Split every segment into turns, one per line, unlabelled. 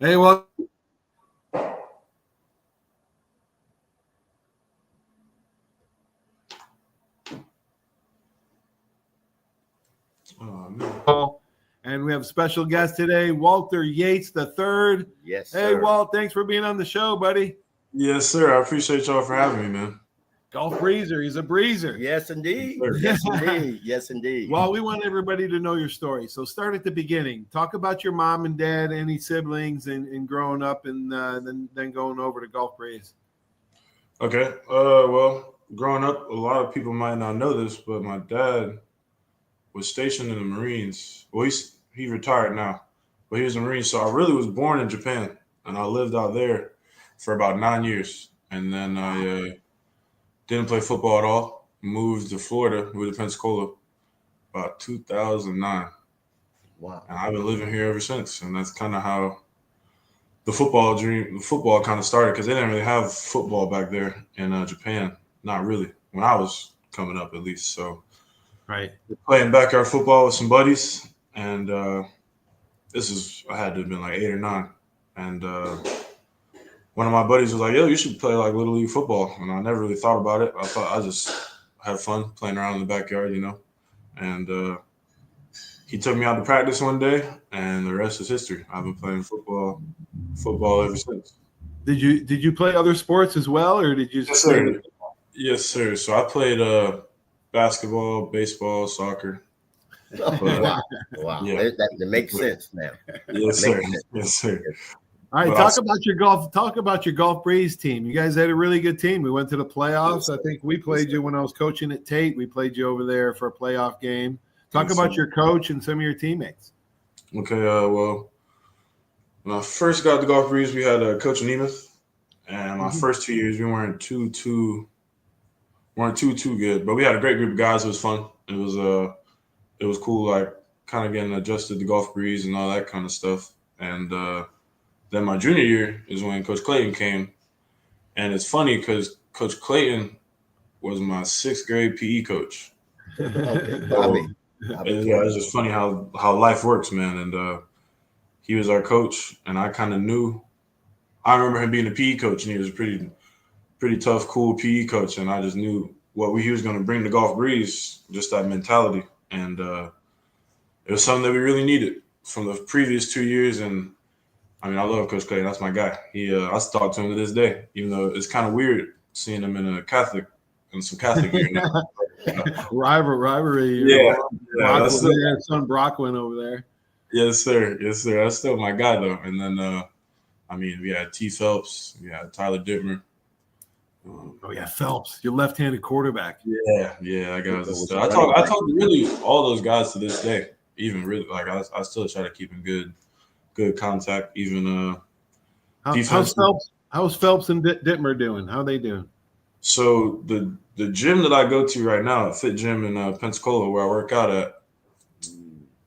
Hey, well. And we have a special guest today, Walter Yates III.
Yes,
Hey,
sir.
Walt, thanks for being on the show, buddy.
Yes, sir. I appreciate y'all for having me, man.
Golf breezer. He's a breezer.
Yes, indeed. Yes, indeed. Yes, indeed.
Well, we want everybody to know your story. So start at the beginning. Talk about your mom and dad, any siblings, and growing up, and then going over to Golf Breeze.
Okay. Well, growing up, a lot of people might not know this, but my dad was stationed in the Marines. Well, he retired now, but he was a Marine. So I really was born in Japan, and I lived out there for about 9 years. And then I didn't play football at all. Moved to Florida, moved to Pensacola about 2009.
Wow.
And I've been living here ever since. And that's kind of how the football kind of started, because they didn't really have football back there in Japan. Not really, when I was coming up at least. So
right,
playing backyard football with some buddies. And I had to have been like 8 or 9. And one of my buddies was like, yo, you should play like Little League football. And I never really thought about it. I thought I just had fun playing around in the backyard, And he took me out to practice one day, and the rest is history. I've been playing football ever since.
Did you play other sports as well, or did you
Yes, sir. Yes, sir. So I played basketball, baseball, soccer.
Wow.
Yeah.
That makes sense now.
Yes, sir. Yes, sir.
All right, talk about your golf. Talk about your Golf Breeze team. You guys had a really good team. We went to the playoffs. I think we played you when I was coaching at Tate. We played you over there for a playoff game. Talk about your coach and some of your teammates.
Okay. Well, when I first got to Golf Breeze, we had Coach Nemeth, and my first 2 years we weren't too good, but we had a great group of guys. It was fun. It was cool, like kind of getting adjusted to Golf Breeze and all that kind of stuff. And then my junior year is when Coach Clayton came. And it's funny because Coach Clayton was my 6th grade PE coach.
Okay.
It's just funny how life works, man. And he was our coach, and I kind of knew. I remember him being a PE coach, and he was a pretty tough, cool PE coach. And I just knew what he was going to bring to Golf Breeze, just that mentality. And it was something that we really needed from the previous 2 years. And I mean, I love Coach Clayton. That's my guy. I still talk to him to this day, even though it's kind of weird seeing him in some Catholic gear now.
Rivalry.
Yeah.
Son Brock went over there.
Yes, sir. Yes, sir. That's still my guy, though. And then, we had T. Phelps. We had Tyler Dittmer.
Phelps, your left-handed quarterback.
Yeah, that guy was a stud. I talk to really all those guys to this day. Even really, like I still try to keep in good contact. Even
how's Phelps and Dittmer doing? How are they doing?
So the gym that I go to right now, Fit Gym in Pensacola, where I work out at,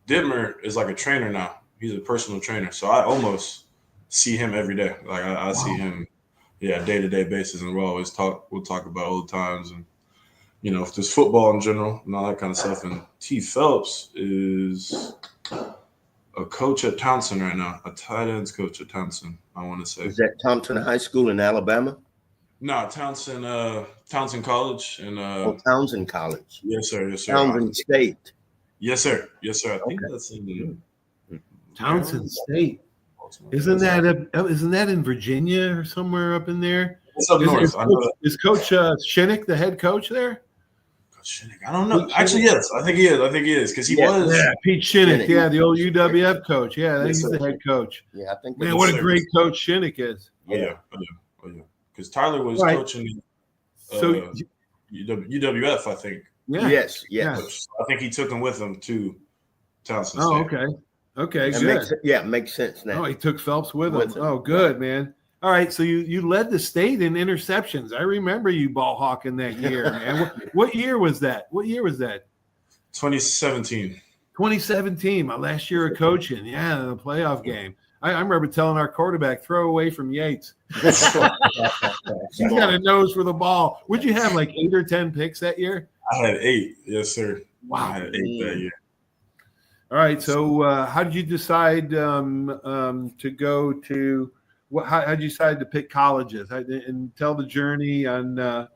Dittmer is like a trainer now. He's a personal trainer, so I almost see him every day. Like I see him, day-to-day basis, and we'll talk about old times and just football in general and all that kind of stuff. And T. Phelps is a coach at Townsend right now, a tight ends coach at Townsend, I want to say.
Is that Thompson High School in Alabama?
No, Townsend College and
Townsend College.
Yes, sir.
Townsend State.
Yes, sir. I think that's in the
Townsend State. Isn't that in Virginia or somewhere up in there?
It's up north.
Is Coach Shinnick the head coach there?
Coach Shinnick, I don't know. Actually, yes, I think he is because he was.
Yeah, Pete Shinnick. Yeah, the old UWF coach. Yeah, he's the head coach.
Yeah, I think.
Man, what a great coach Shinnick is.
Yeah. Because Tyler was coaching.
So
UWF, I think.
Yeah. Yes.
I think he took him with him to Townsend State.
Oh, okay. Okay, good.
Makes sense now.
Oh, he took Phelps with him. Oh, good, man. All right, so you led the state in interceptions. I remember you ball hawking that year, man. What year was that?
2017.
2017, my last year of coaching. Yeah, in the playoff game. I remember telling our quarterback, throw away from Yates. He's got a nose for the ball. Would you have like 8 or 10 picks that year?
I had 8. Yes, sir.
Wow.
I had 8 that year.
All right. So, how did you decide to go to? How did you decide to pick colleges? And tell the journey on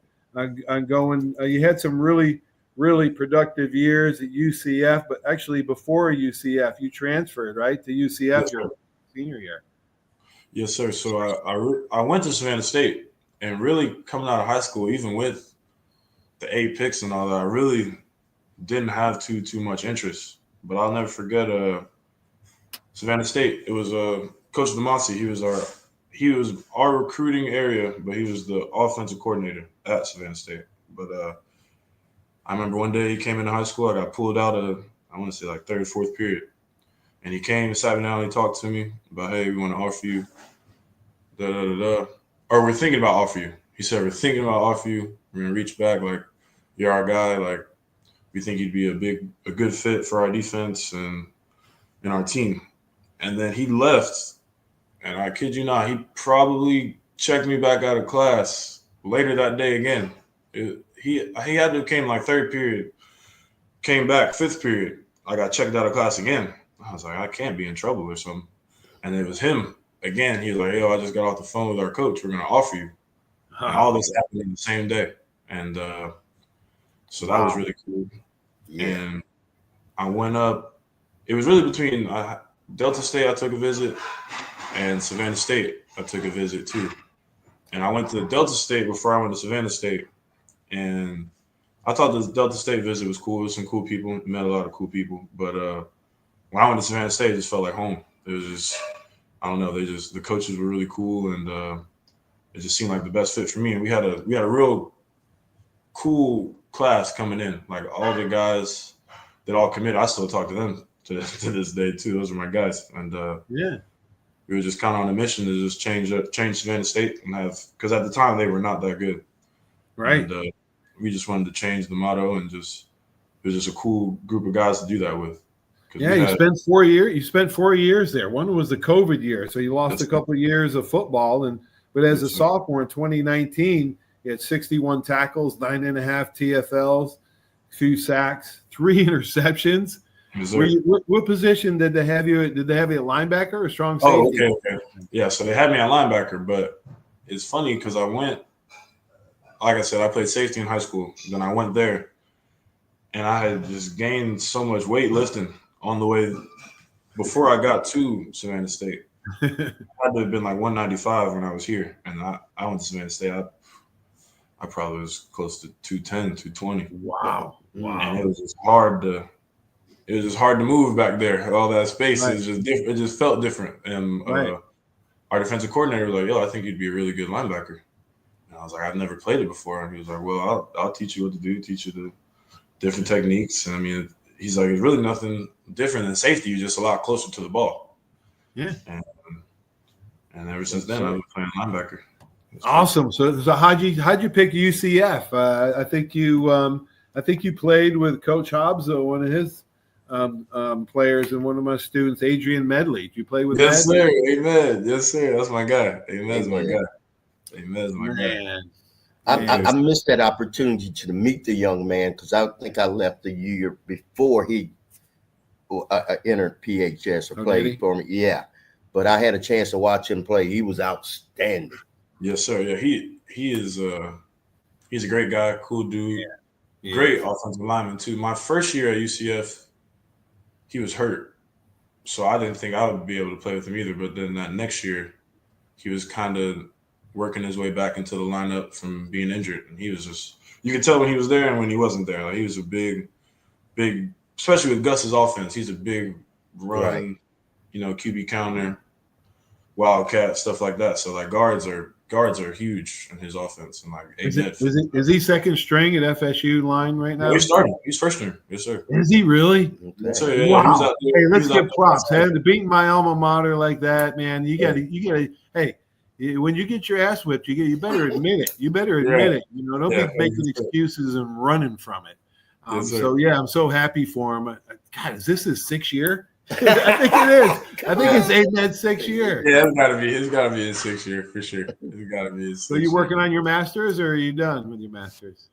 going. You had some really productive years at UCF, but actually before UCF, you transferred right to UCF
Yes,
your
sir.
senior year.
Yes, sir. So I went to Savannah State, and really coming out of high school, even with the 8 picks and all that, I really didn't have too much interest. But I'll never forget Savannah State. It was Coach DeMasi. He was our recruiting area, but he was the offensive coordinator at Savannah State. But I remember one day he came into high school. I got pulled out of, I want to say like third, fourth period, and he came and sat me down and he talked to me about, hey, we want to offer you da da da da, or we're thinking about offer you. He said we're thinking about offer you. We're gonna reach back, like you're our guy. Like we think you'd be a good fit for our defense and our team. And then he left, and I kid you not, he probably checked me back out of class later that day again. He had to have came like third period, came back fifth period. I got checked out of class again. I was like, I can't be in trouble or something. And it was him again. He was like, yo, I just got off the phone with our coach. We're gonna offer you. And all this happened in the same day. And so that was really cool.
Yeah.
And I went up. It was really between Delta State, I took a visit, and Savannah State, I took a visit too. And I went to Delta State before I went to Savannah State. And I thought the Delta State visit was cool. It was some cool people, met a lot of cool people. But when I went to Savannah State, it just felt like home. It was just, I don't know, the coaches were really cool, and it just seemed like the best fit for me. And we had a real cool class coming in. Like all the guys that all committed, I still talk to them to this day too. Those are my guys. And
Yeah.
we were just kind of on a mission to just change Savannah State and because at the time they were not that good.
Right.
And we just wanted to change the motto, and it was just a cool group of guys to do that with.
Yeah, you spent 4 years. You spent 4 years there. One was the COVID year, so you lost a couple of years of football. But as a sophomore in 2019, you had 61 tackles, 9.5 TFLs, 2 sacks, 3 interceptions. What position did they have you? Did they have you at linebacker or strong safety?
Oh, okay. Yeah, so they had me at linebacker, but it's funny because I went. Like I said, I played safety in high school. Then I went there, and I had just gained so much weight lifting on the way before I got to Savannah State. I had to have been like 195 when I was here, and I went to Savannah State. I probably was close to 210, 220.
Wow.
And it was just hard to move back there. All that space is just different. It just felt different. And our defensive coordinator was like, yo, I think you'd be a really good linebacker. I was like, I've never played it before. And he was like, well, I'll teach you what to do, teach you the different techniques. And I mean, he's like, it's really nothing different than safety. You're just a lot closer to the ball. Yeah. And ever since then, I've been playing linebacker.
Awesome. So how'd you pick UCF? I think you played with Coach Hobbs, one of his players, and one of my students, Adrian Medley. Did you play with?
Yes,
Medley?
sir. Amen. Yes, sir. That's my guy. Amen's my guy. Amen's my guy.
I missed that opportunity to meet the young man because I think I left the year before he entered PHS or played for me. Yeah, but I had a chance to watch him play. He was outstanding.
Yes, sir. Yeah, he is. He's a great guy, cool dude. Yeah. Great offensive lineman too. My first year at UCF, he was hurt, so I didn't think I would be able to play with him either. But then that next year, he was kind of working his way back into the lineup from being injured, and he was just—you could tell when he was there and when he wasn't there. Like he was a big, especially with Gus's offense. He's a big run, QB counter, wildcat, stuff like that. So like guards are huge in his offense, and like
is he second string at FSU line right now?
No, he's starting. He's first string. Yes, sir.
Is he really?
Yes, sir. Yeah,
wow. Hey, let's give props. To beat my alma mater like that, man. You got to. Hey, when you get your ass whipped, you better admit it. You better admit it. Don't be making excuses and running from it. So yeah, I'm so happy for him. God, is this his 6th year? I think it is. I think it's Aidman's 6th year.
Yeah, it's gotta be his 6th year for sure. It's gotta be his.
So you working on your masters, or are you done with your masters?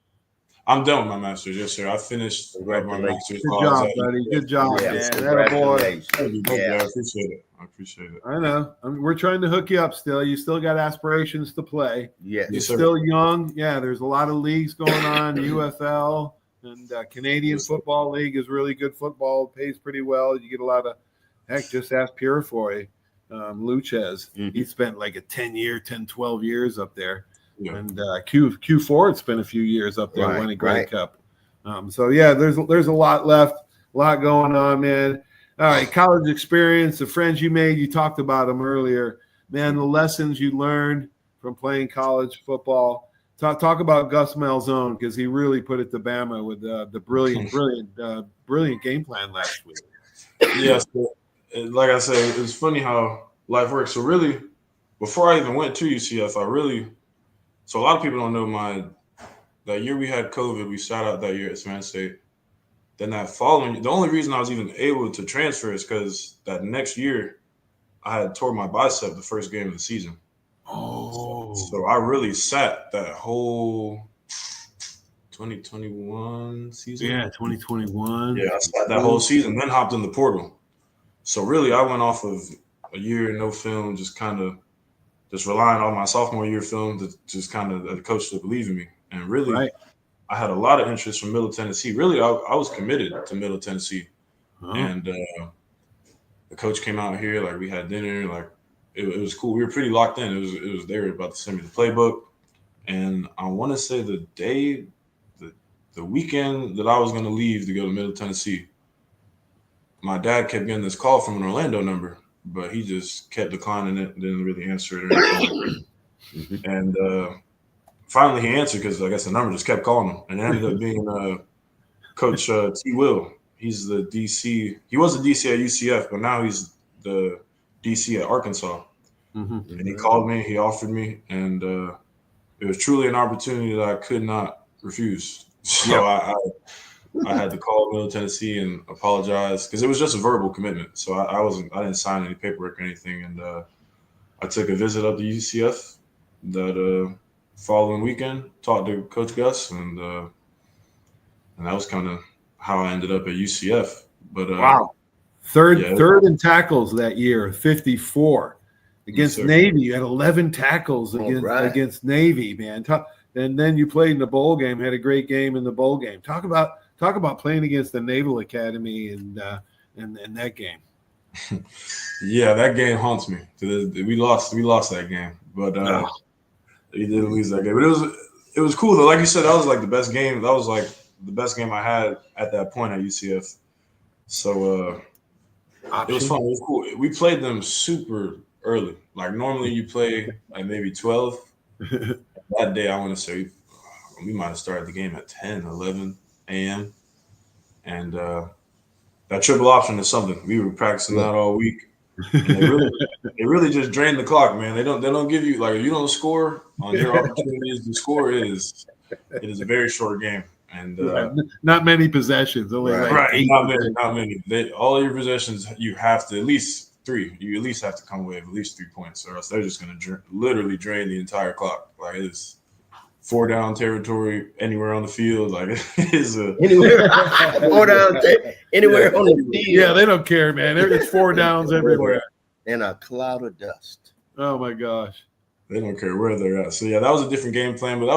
I'm done with my master's. Yes, sir. I finished my master's.
Good job, buddy. Good job, man. That boy.
Thank you. I appreciate it.
I know. We're trying to hook you up still. You still got aspirations to play.
Yeah.
You're still young. Yeah, there's a lot of leagues going on, UFL and Canadian Football League is really good football. It pays pretty well. You get a lot of, heck, just ask Purifoy, Luchez. He spent like a 12 years up there. Yeah. And Q4 had spent a few years up there winning Grey Cup. So, yeah, there's a lot left, a lot going on, man. All right, college experience, the friends you made, you talked about them earlier. Man, the lessons you learned from playing college football. Talk about Gus Malzone because he really put it to Bama with the brilliant game plan last week.
Yeah, so, like I said, it's funny how life works. So really, before I even went to UCF, so a lot of people don't know that year we had COVID, we sat out that year at Savannah State. Then that following, the only reason I was even able to transfer is because that next year I had tore my bicep the first game of the season.
Oh.
So I really sat that whole 2021 season.
Yeah, 2021.
Yeah, I sat that whole season, then hopped in the portal. So really I went off of a year no film, just relying on my sophomore year film to just kind of the coach to believe in me. And really, I had a lot of interest from Middle Tennessee. Really, I was committed to Middle Tennessee. And the coach came out here, like we had dinner, like it was cool. We were pretty locked in. It was they were about to send me the playbook. And I want to say the weekend that I was going to leave to go to Middle Tennessee, my dad kept getting this call from an Orlando number, but he just kept declining it, didn't really answer it or anything. And finally he answered because I guess the number just kept calling him, and it ended up being Coach T. Will. He's the DC. He was the DC at UCF, but now he's the DC at Arkansas. And he called me, he offered me, and it was truly an opportunity that I could not refuse. So I had to call Middle Tennessee and apologize because it was just a verbal commitment. So I didn't sign any paperwork or anything, and I took a visit up to UCF that following weekend, talked to Coach Gus, and that was kind of how I ended up at UCF. But
wow, third in tackles that year, 54 against Navy. You had 11 tackles against Navy, man. And then you played in the bowl game, had a great game in the bowl game. Talk about playing against the Naval Academy and that game.
Yeah, that game haunts me. We lost that game, but we did lose that game. But it was cool though. Like you said, that was like the best game. That was like the best game I had at that point at UCF. So it was fun. It was cool. We played them super early. Like normally you play like maybe 12. That day I want to say we might have started the game at 10, 11 a.m. And that triple option is something. We were practicing that all week. And they really just drain the clock, man. They don't give you, like, if you don't score on your opportunities to score, it is a very short game. And
not many possessions. Only
not many. All your possessions, you have to at least 3. You at least have to come away with at least 3 points, or else they're just going to literally drain the entire clock. Like, it's 4 down territory anywhere on the field. Like, it is
anywhere 4 down anywhere on the field.
Yeah, they don't care, man. It's 4 downs everywhere.
And a cloud of dust.
Oh my gosh.
They don't care where they're at. So yeah, that was a different game plan, but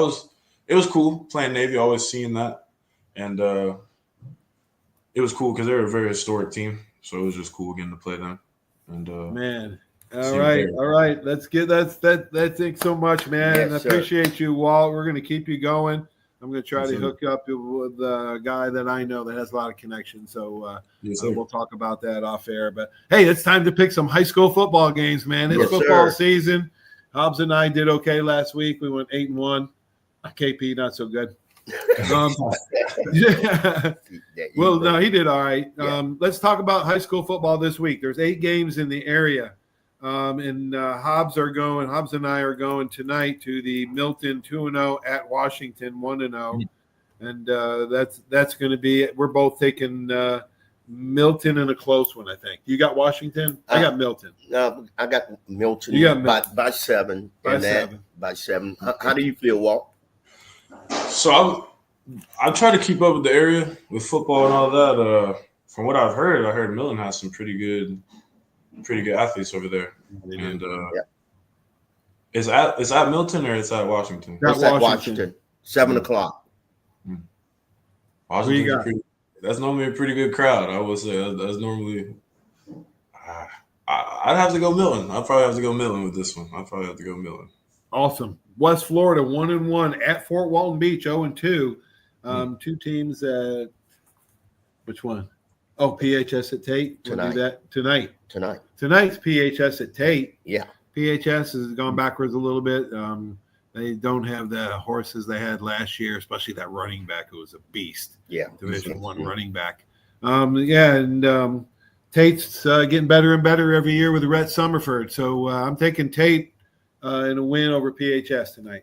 it was cool playing Navy, always seeing that. And it was cool because they're a very historic team. So it was just cool getting to play them. And
man. All right. Let's get that's it so much, man.
Yes,
I appreciate you, Walt. We're gonna keep you going. I'm gonna try to hook up with a guy that I know that has a lot of connections. So we'll talk about that off air. But hey, it's time to pick some high school football games, man. It's football season. Hobbs and I did okay last week. We went 8-1. KP not so good. Yeah. Well, no, he did all right. Let's talk about high school football this week. There's 8 games in the area. And Hobbs and I are going tonight to the Milton 2-0 at Washington 1-0. And that's going to be – we're both taking Milton in a close one, I think. You got Washington? I got Milton.
No, I got Milton,
you got Milton.
By 7. By 7. How do you feel, Walt?
So I try to keep up with the area with football and all that. From what I've heard, I heard Millen has some pretty good athletes over there. And is at Milton or is at Washington?
It's at Washington, 7 o'clock.
Washington's that's normally a pretty good crowd. I would say that's normally. I'd have to go Milton. I'd probably have to go Milton with this one. I'd probably have to go Milton.
Awesome. West Florida 1-1 at Fort Walton Beach 0-2. Two teams at which one? Oh, PHS at Tate. We'll do that tonight. Tonight's PHS at Tate.
Yeah.
PHS has gone backwards a little bit. They don't have the horses they had last year, especially that running back who was a beast.
Yeah.
Division I running back. Tate's getting better and better every year with Rhett Summerford. So I'm taking Tate in a win over PHS tonight.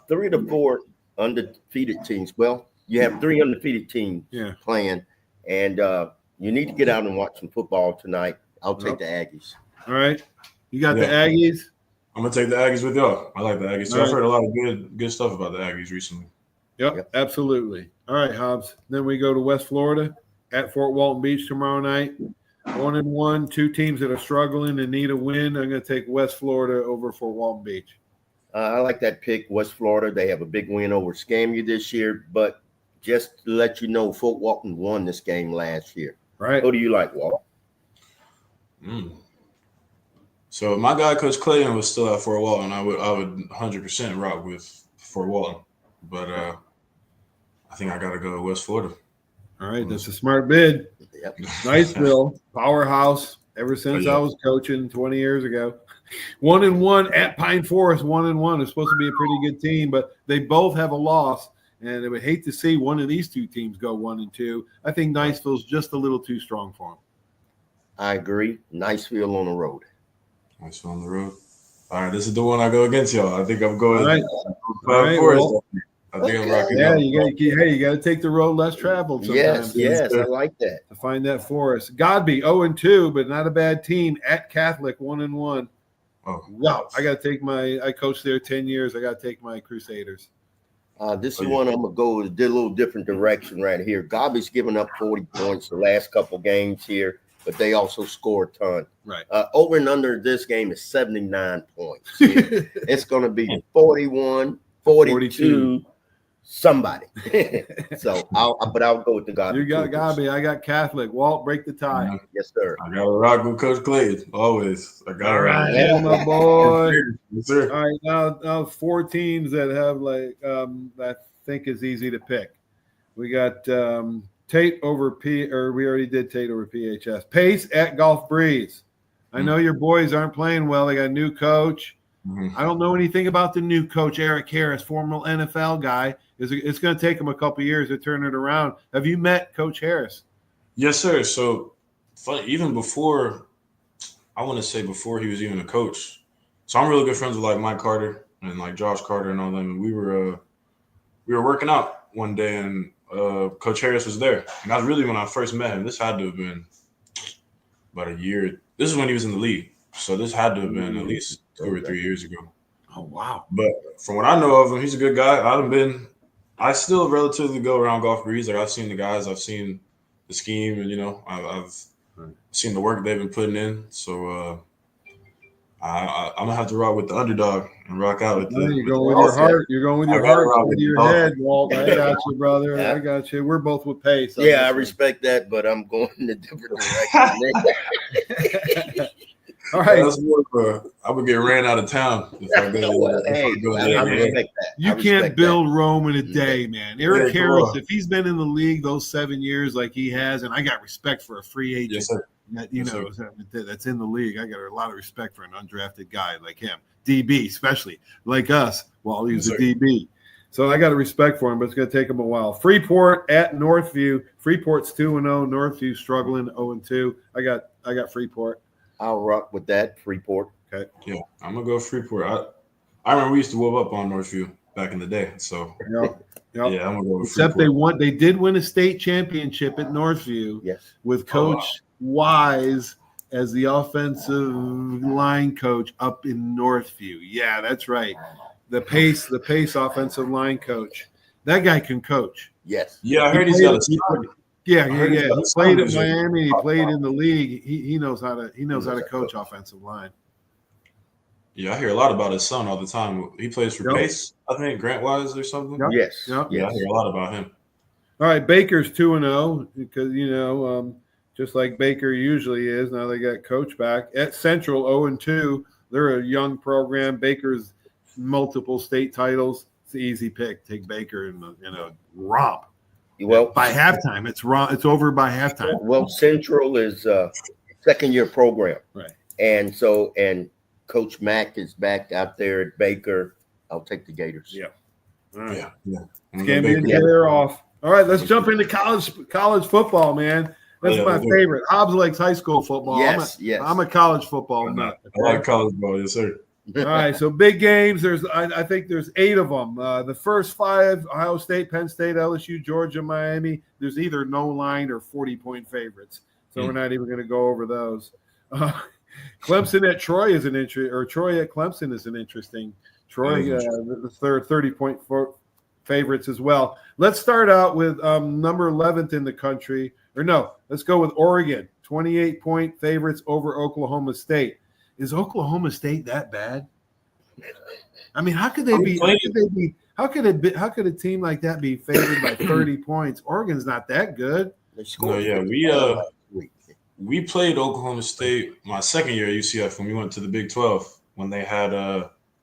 3 of the 4 undefeated teams. Well, you have 3 undefeated teams playing, and you need to get out and watch some football tonight. I'll take the Aggies.
All right. You got the Aggies?
I'm going to take the Aggies with y'all. I like the Aggies. So I've heard a lot of good stuff about the Aggies recently.
Yep, absolutely. All right, Hobbs. Then we go to West Florida at Fort Walton Beach tomorrow night. 1-1, 2 teams that are struggling and need a win. I'm going to take West Florida over Fort Walton Beach.
I like that pick, West Florida. They have a big win over SCAMU this year, but just to let you know, Fort Walton won this game last year.
Right.
Who do you like, Walt?
So my guy, Coach Clayton, was still at Fort Walton. I would 100% rock with Fort Walton, but I think I got to go to West Florida.
All right, that's a smart bid.
Yep.
Niceville, powerhouse. Ever since I was coaching 20 years ago. 1-1 at Pine Forest. 1-1 is supposed to be a pretty good team, but they both have a loss. And I would hate to see one of these two teams go 1-2. I think Niceville's just a little too strong for them.
I agree. Niceville on the road.
Niceville on the road. All right, this is the one I go against y'all. I think I'm going.
All right,
Forest. I think I'm rocking.
Yeah, you got to take the road less traveled sometimes.
Yes, I like that.
To find that Forest. Godby 0-2, but not a bad team at Catholic 1-1.
Oh,
wow! I got to take I coached there 10 years. I got to take my Crusaders.
This is one I'm gonna go a little different direction right here. Godby's given up 40 points the last couple games here, but they also score a ton.
Right.
Over and under this game is 79 points. It's going to be 41, 42. Somebody. So I'll go with the Godby.
You got Godby. I got Catholic. Walt, break the tie.
Yes, sir.
I got to rock with Coach Clayton always. I got to rock.
Yeah, my boy.
Yes, sir.
All right, now 4 teams that have I think is easy to pick. We got Tate over we already did Tate over PHS. Pace at Gulf Breeze. I know your boys aren't playing well. They got a new coach. I don't know anything about the new coach, Eric Harris, former NFL guy. It's going to take him a couple years to turn it around. Have you met Coach Harris?
Yes, sir. So even before, I want to say before he was even a coach. So I'm really good friends with like Mike Carter and like Josh Carter and all them. And we were working out one day and Coach Harris was there. And that's really when I first met him. This had to have been about a year. This is when he was in the league. So this had to have been at least 2 or 3 years ago.
Oh, wow.
But from what I know of him, he's a good guy. I still relatively go around Gulf Breeze. Like I've seen the guys, I've seen the scheme, and I've seen the work they've been putting in. So I'm gonna have to rock with the underdog and rock out with
You're going with your heart. You're going with your heart, with your head, Walt. I got you, brother. Yeah. I got you. We're both with Pace.
I respect that, but I'm going in a different direction.
All right.
I would get ran out of town.
I respect that.
You can't build Rome in a day, man. Eric Harris, if he's been in the league those 7 years like he has, and I got respect for a free agent that's in the league. I got a lot of respect for an undrafted guy like him. DB, especially like us, while he was a DB. So I got a respect for him, but it's going to take him a while. Freeport at Northview. Freeport's 2-0. Northview struggling 0-2. I got Freeport.
I'll rock with that, Freeport.
Okay. Yeah, I'm gonna go Freeport. I remember we used to whoop up on Northview back in the day. So
yep.
Yeah, I'm gonna go with
Except
Freeport.
they did win a state championship at Northview.
Yes.
With Coach Wise as the offensive line coach up in Northview. Yeah, that's right. The Pace offensive line coach. That guy can coach.
Yes.
Yeah, I heard he's got a son.
Yeah.
He
He played at Miami. He played in the league. He knows how to coach offensive line.
Yeah, I hear a lot about his son all the time. He plays for
Yep.
Pace, I think, Grant Wise or something.
Yep.
Yes.
Yep.
Yeah, I hear a lot about him.
All right, Baker's 2-0 because just like Baker usually is. Now they got coach back at Central 0-2. They're a young program. Baker's multiple state titles. It's an easy pick. Take Baker in a romp.
Well,
by halftime, it's over by halftime.
Well, Central is a second-year program,
right?
And Coach Mack is back out there at Baker. I'll take the Gators.
Yeah.
All right. Yeah.
Scambian hair off. All right, let's jump into college football, man. That's my favorite. Hobbs likes high school football.
Yes,
I'm a college football nut.
I like college ball, yes, sir.
All right, so big games. I think there's 8 of them. The first 5: Ohio State, Penn State, LSU, Georgia, Miami. There's either no line or 40-point favorites. So we're not even going to go over those. Clemson at Troy is Troy at Clemson is an interesting. Troy, the third 30-point favorites as well. Let's start out with number 11th in the country. Or no, let's go with Oregon. 28-point favorites over Oklahoma State. Is Oklahoma State that bad? I mean, how could they be? How could a team like that be favored by 30 points? Oregon's not that good.
No, yeah, we played Oklahoma State my second year at UCF when we went to the Big 12 when they had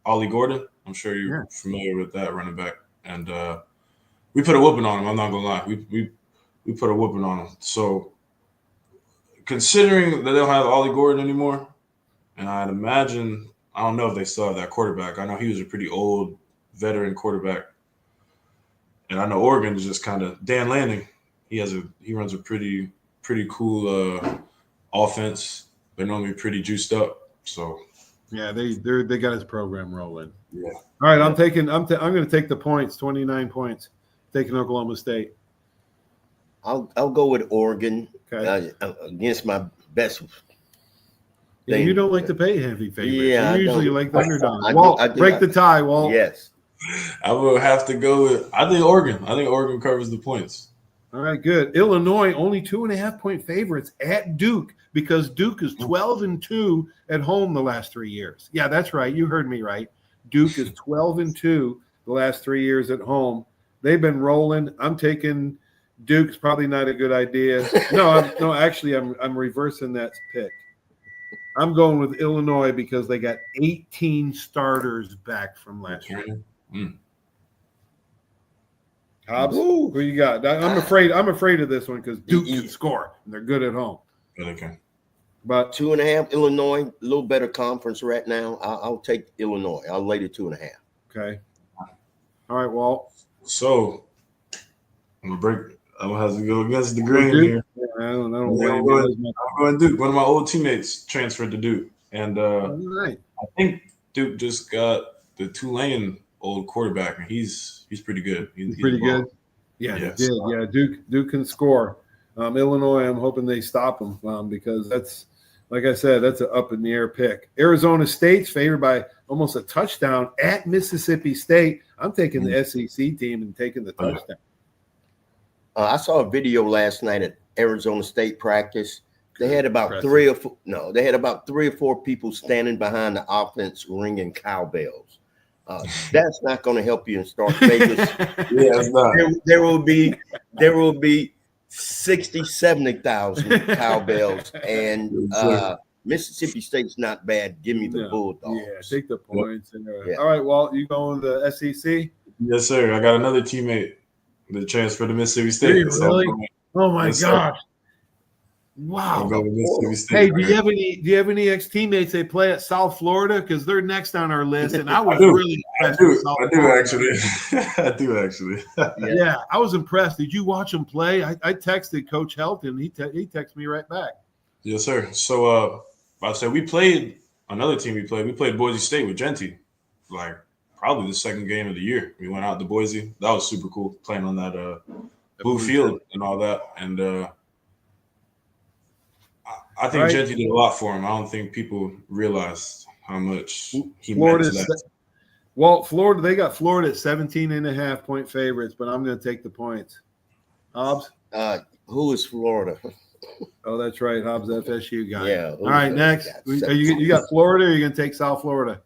Ollie Gordon. I'm sure you're familiar with that running back, and we put a whooping on him. I'm not gonna lie, we put a whooping on him. So considering that they don't have Ollie Gordon anymore. And I'd imagine, I don't know if they still have that quarterback. I know he was a pretty old veteran quarterback. And I know Oregon is just kind of Dan Lanning. He runs a pretty cool offense. They're normally pretty juiced up. So
yeah, they got his program rolling.
Yeah.
All right, I'm going to take the points. 29 points. Taking Oklahoma State.
I'll go with Oregon against my best.
Yeah, you don't like to pay heavy favorites.
Yeah,
you usually like the underdog. Walt, break the tie, Walt.
Yes.
I will have to go with, I think Oregon covers the points.
All right, good. Illinois, only 2.5-point favorites at Duke because Duke is 12-2 at home the last 3 years. Yeah, that's right. You heard me right. Duke is 12-2 the last 3 years at home. They've been rolling. I'm taking Duke's probably not a good idea. Actually, I'm reversing that pick. I'm going with Illinois because they got 18 starters back from last year. Hobbs, who you got? I'm afraid of this one because Duke can score and they're good at home.
Yeah, they can.
But 2.5, Illinois, a little better conference right now. I'll take Illinois. I'll lay the 2.5.
Okay. All right, Walt.
So I'm gonna have to go against the grain here.
Yeah, I don't know.
I'm going Duke. One of my old teammates transferred to Duke, and I think Duke just got the Tulane old quarterback, and he's pretty good. He's
pretty good. Yeah, they did. Yeah, Duke can score. Illinois, I'm hoping they stop them because that's, like I said, that's an up in the air pick. Arizona State's favored by almost a touchdown at Mississippi State. I'm taking the SEC team and taking the touchdown.
I saw a video last night at Arizona State practice. They had about three or four people standing behind the offense ringing cowbells. That's not going to help you in Stark Vegas.
Yeah, it's not.
There will be 60, 70,000 cowbells, and Mississippi State's not bad. Give me the Bulldogs.
Yeah, take the points. All right, Walt, you going with the SEC?
Yes, sir. I got another teammate that transferred to Mississippi State.
Really? Oh my gosh! Wow. Hey, do you have any ex-teammates they play at South Florida? Because they're next on our list, and I was really impressed.
I do actually.
Yeah, I was impressed. Did you watch them play? I texted Coach Helton. He texted me right back.
Yes, sir. So I said we played another team. We played Boise State with Genty, like probably the second game of the year. We went out to Boise. That was super cool playing on that blue field and all that. And I think Genty did a lot for him. I don't think people realized how much he meant to that.
Well, Florida, they got Florida at 17.5-point favorites, but I'm going to take the points. Hobbs?
Who is Florida?
Oh, that's right. Hobbs, FSU guy.
Yeah.
All right, next. You got Florida, or are you going to take South Florida?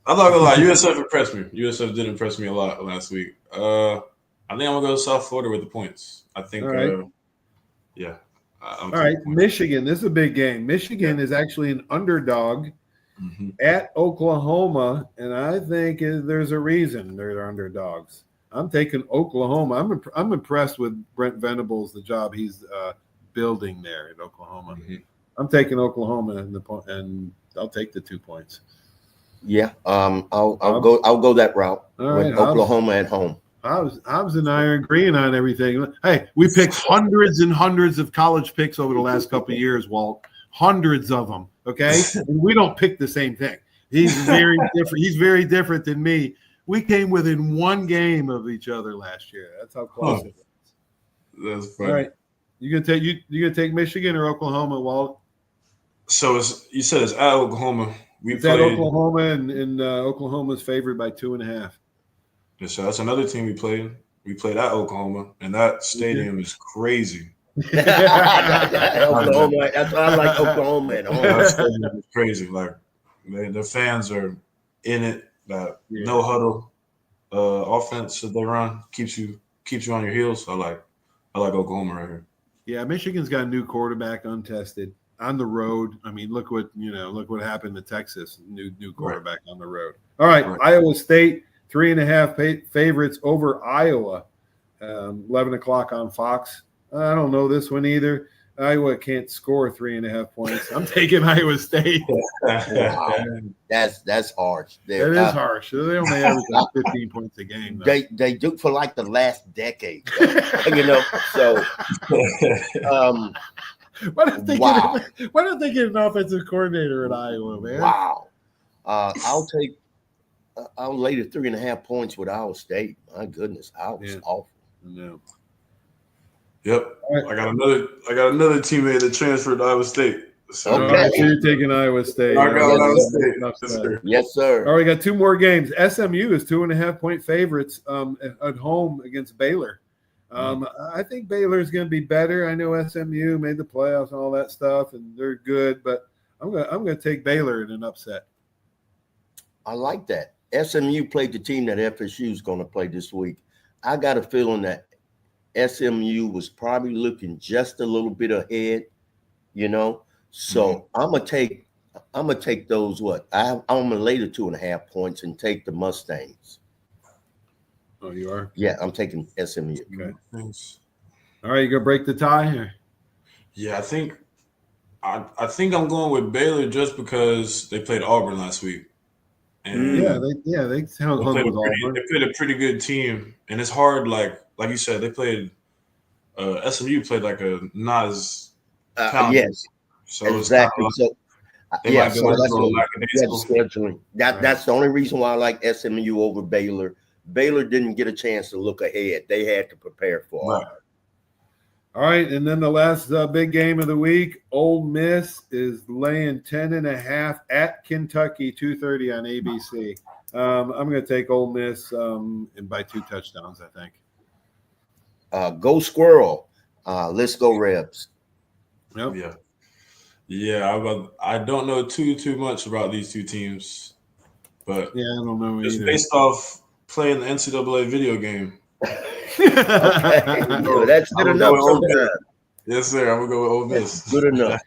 I'm not gonna lie. USF impressed me. USF did impress me a lot last week. I think I'm gonna go South Florida with the points. I think.
All right.
Yeah.
All right, Michigan. This is a big game. Michigan is actually an underdog at Oklahoma, and I think there's a reason they're underdogs. I'm taking Oklahoma. I'm impressed with Brent Venables, the job he's building there at Oklahoma. I'm taking Oklahoma, and I'll take the 2 points.
Yeah, I'll go that route with Oklahoma at home.
Hobbs and I are agreeing on everything. Hey, we picked hundreds and hundreds of college picks over the last couple of years, Walt. Hundreds of them. Okay, and we don't pick the same thing. He's very different. He's very different than me. We came within one game of each other last year. That's how close it was.
That's funny.
All right, you gonna take Michigan or Oklahoma, Walt?
So you said it's at Oklahoma.
It's at Oklahoma, and Oklahoma's favored by 2.5.
Yeah, so that's another team we played. We played at Oklahoma, and that stadium is crazy.
Oklahoma, that's why I like Oklahoma at home.
That stadium is crazy. Like the fans are in it. That no huddle offense that they run keeps you on your heels. I like Oklahoma right here. Yeah,
Michigan's got a new quarterback, untested. On the road, I mean, look what happened to Texas. New quarterback on the road. All right, Iowa State 3.5 favorites over Iowa. 11 o'clock on Fox. I don't know this one either. Iowa can't score 3.5 points. I'm taking Iowa State.
Wow. That's harsh.
That is harsh. They only average like 15 points a game.
Though. They do for like the last decade. So.
Why don't they get an offensive coordinator at Iowa, man?
Wow. I'll lay the 3.5 points with Iowa State. My goodness, Iowa's awful.
No.
Yep. Right. I got another teammate that transferred to Iowa State. So
you're taking Iowa State.
I got Iowa State.
Yes, sir.
All right, we got 2 more games. SMU is 2.5-point favorites at home against Baylor. I think Baylor is going to be better. I know SMU made the playoffs and all that stuff, and they're good, but I'm going to take Baylor in an upset.
I like that. SMU played the team that FSU is going to play this week. I got a feeling that SMU was probably looking just a little bit ahead, So I'm gonna take those. I'm gonna lay the 2.5 points and take the Mustangs.
Oh, you are?
Yeah, I'm taking SMU.
Okay. Thanks. All right, you gonna break the tie here?
Yeah, I think I'm going with Baylor just because they played Auburn last week. And
they sound hung with Auburn.
They played a pretty good team, and it's hard. Like you said, they played. SMU played like a not as talented.
Yes,
so
exactly.
That's
scheduling. That's the only reason why I like SMU over Baylor. Baylor didn't get a chance to look ahead; they had to prepare for it.
All right, and then the last big game of the week, Ole Miss is laying 10.5 at Kentucky, 2:30 on ABC. I'm going to take Ole Miss and by 2 touchdowns, I think.
Go Squirrel. Let's go Rebs.
Yep.
Yeah. I don't know too much about these two teams, but
I don't know
just
either.
Based off playing the NCAA video game.
That's good enough.
Yes, sir. I'm gonna go with Ole Miss.
Good enough.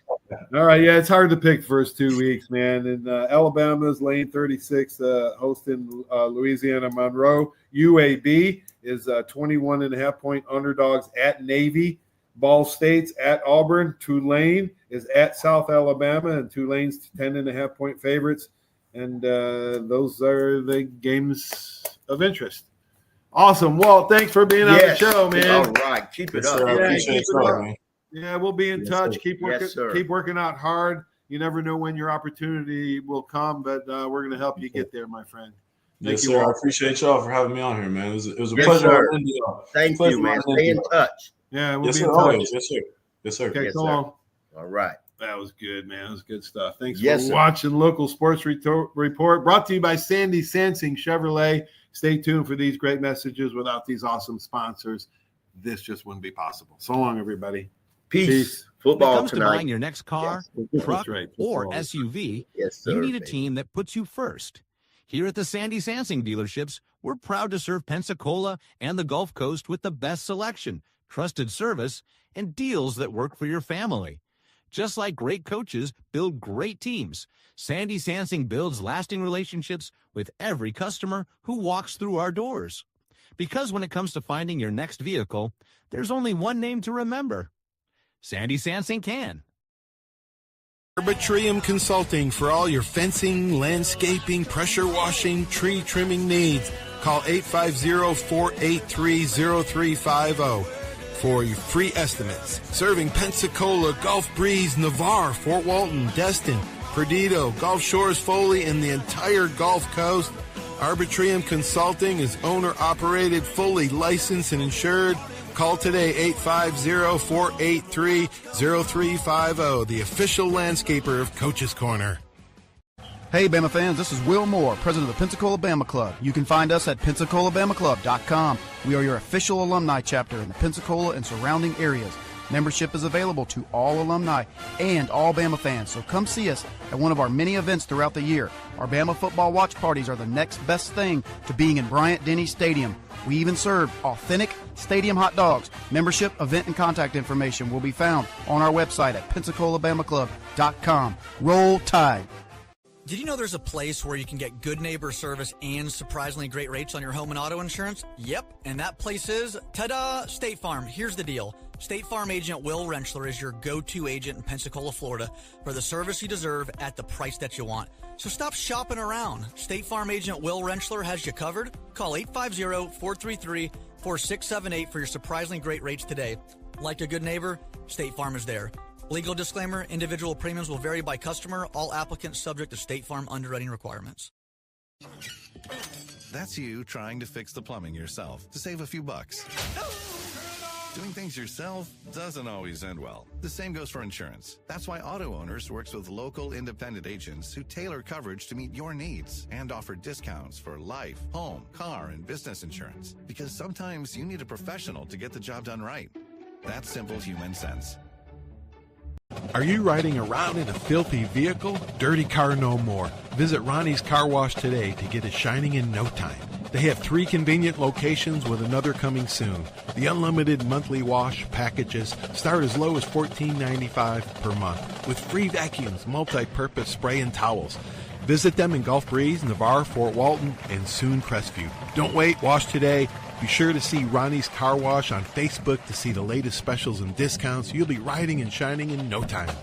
All right, it's hard to pick first 2 weeks, man. And Alabama's lane 36 hosting Louisiana Monroe. UAB is 21.5-point underdogs at Navy. Ball State's at Auburn. Tulane is at South Alabama, and Tulane's 10.5-point favorites. And those are the games of interest. Awesome. Walt, thanks for being on the show, man.
All right. Keep it up.
Keep it up. Yeah, we'll be in touch. Sir. Keep working out hard. You never know when your opportunity will come, but we're going to help you get there, my friend.
Thank you. Sir. I appreciate y'all for having me on here, man. It was a pleasure.
Sir. Thank you, man. Stay in touch.
Yeah, we'll be in touch.
Always. Yes, sir. Yes, sir.
Okay, so long.
All right.
That was good, man. That was good stuff. Thanks
Yes,
for
sir.
watching Local Sports Report, brought to you by Sandy Sansing Chevrolet. Stay tuned for these great messages. Without these awesome sponsors, this just wouldn't be possible. So long, everybody.
Peace.
When
Football
it comes to
tonight.
buying your next car, truck,
That's right.
or
Football.
SUV,
Yes, sir.
you need a
baby.
team that puts you first. Here at the Sandy Sansing dealerships, we're proud to serve Pensacola and the Gulf Coast with the best selection, trusted service, and deals that work for your family. Just like great coaches build great teams, Sandy Sansing builds lasting relationships with every customer who walks through our doors. Because when it comes to finding your next vehicle, there's only one name to remember. Sandy Sansing can.
Arbitrium Consulting for all your fencing, landscaping, pressure washing, tree trimming needs. Call 850-483-0350 for your free estimates. Serving Pensacola, Gulf Breeze, Navarre, Fort Walton, Destin, Perdido, Gulf Shores, Foley, and the entire Gulf Coast. Arbitrium Consulting is owner-operated, fully licensed and insured. Call today, 850-483-0350, the official landscaper of Coach's Corner.
Hey, Bama fans, this is Will Moore, president of the Pensacola Bama Club. You can find us at PensacolaBamaClub.com. We are your official alumni chapter in the Pensacola and surrounding areas. Membership is available to all alumni and all Bama fans, so come see us at one of our many events throughout the year. Our Bama football watch parties are the next best thing to being in Bryant-Denny Stadium. We even serve authentic stadium hot dogs. Membership, event, and contact information will be found on our website at PensacolaBamaClub.com. Roll Tide.
Did you know there's a place where you can get good neighbor service and surprisingly great rates on your home and auto insurance? Yep, and that place is, ta-da, State Farm. Here's the deal. State Farm agent Will Rentschler is your go-to agent in Pensacola, Florida for the service you deserve at the price that you want. So stop shopping around. State Farm agent Will Rentschler has you covered. Call 850-433-4678 for your surprisingly great rates today. Like a good neighbor, State Farm is there. Legal disclaimer, individual premiums will vary by customer. All applicants subject to State Farm underwriting requirements.
That's you trying to fix the plumbing yourself to save a few bucks. Doing things yourself doesn't always end well. The same goes for insurance. That's why Auto Owners works with local independent agents who tailor coverage to meet your needs and offer discounts for life, home, car, and business insurance. Because sometimes you need a professional to get the job done right. That's simple human sense.
Are you riding around in a filthy vehicle? Dirty car no more. Visit Ronnie's Car Wash today to get it shining in no time. They have 3 convenient locations with another coming soon. The unlimited monthly wash packages start as low as $14.95 per month with free vacuums, multi-purpose spray and towels. Visit them in Gulf Breeze, Navarre, Fort Walton, and soon Crestview. Don't wait, wash today. Be sure to see Ronnie's Car Wash on Facebook to see the latest specials and discounts. You'll be riding and shining in no time.